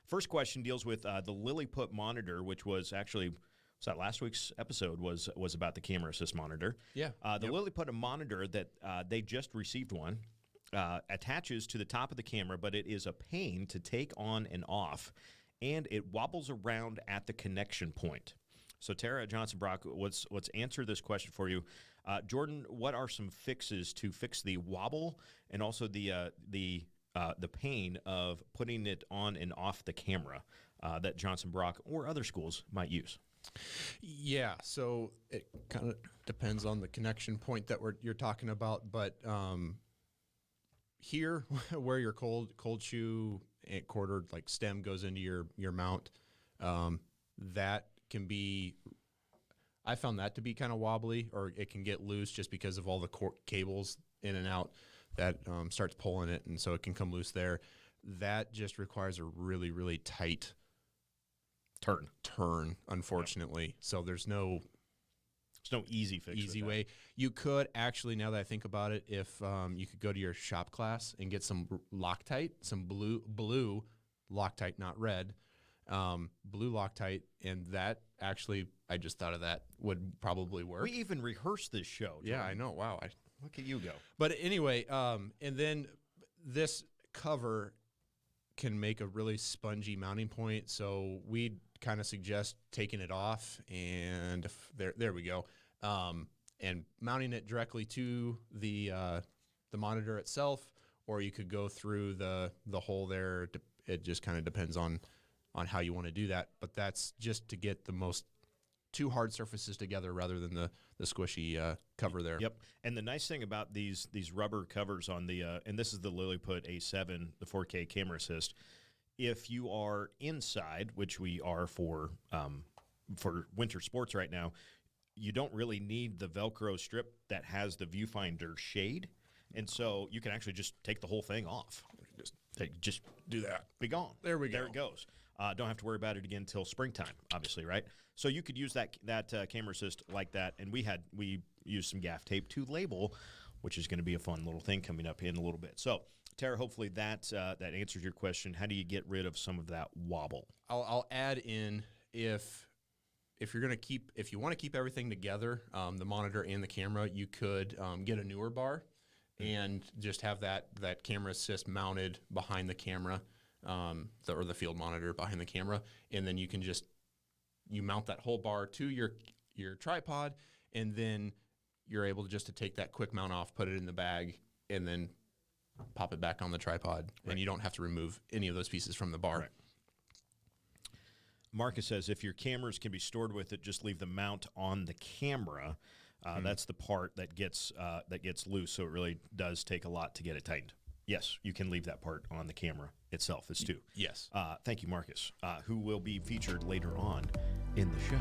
First question deals with the Lilliput monitor, which was actually, was that last week's episode, was about the camera assist monitor. Yeah. The Lilliput monitor that they just received one attaches to the top of the camera, but it is a pain to take on and off, and it wobbles around at the connection point. So Tara Johnson Brock, let's answer this question for you. Jordan, what are some fixes to fix the wobble and also the pain of putting it on and off the camera that Johnson Brock or other schools might use? Yeah, so it kind of depends on the connection point that you're talking about, but here where your cold shoe quartered like stem goes into your mount, that can be, I found that to be kind of wobbly, or it can get loose just because of all the cables in and out that starts pulling it, and so it can come loose there. That just requires a really, really tight turn, unfortunately. Yep. So there's no easy fix. Easy way. You could actually, now that I think about it, if you could go to your shop class and get some Loctite, some blue Loctite, not red, blue Loctite, and that actually, I just thought of that, would probably work. We even rehearsed this show. Jordan. Yeah, I know. Wow. Look at you go. But anyway, and then this cover can make a really spongy mounting point, so we'd kind of suggest taking it off, and there we go, and mounting it directly to the monitor itself, or you could go through the hole there. It just kind of depends on how you want to do that, but that's just to get the most two hard surfaces together rather than the squishy cover there. Yep. And the nice thing about these rubber covers on the and this is the Lilliput A7, the 4K camera assist. If you are inside, which we are for winter sports right now, you don't really need the Velcro strip that has the viewfinder shade, and so you can actually just take the whole thing off. Just do that. Be gone. There we go. There it goes. Don't have to worry about it again until springtime, obviously, right? So you could use that camera assist like that, and we used some gaff tape to label, which is going to be a fun little thing coming up in a little bit. So, Tara, hopefully that answers your question. How do you get rid of some of that wobble? I'll add in if you want to keep everything together, the monitor and the camera, you could get a newer bar and just have that camera assist mounted behind the camera, or the field monitor behind the camera, and then you can you mount that whole bar to your tripod, and then you're able to take that quick mount off, put it in the bag, and then pop it back on the tripod, right. And you don't have to remove any of those pieces from the bar. Right. Marcus says if your cameras can be stored with it, just leave the mount on the camera. That's the part that gets loose, so it really does take a lot to get it tightened. Yes, you can leave that part on the camera itself as too. Yes. Thank you, Marcus, who will be featured later on in the show.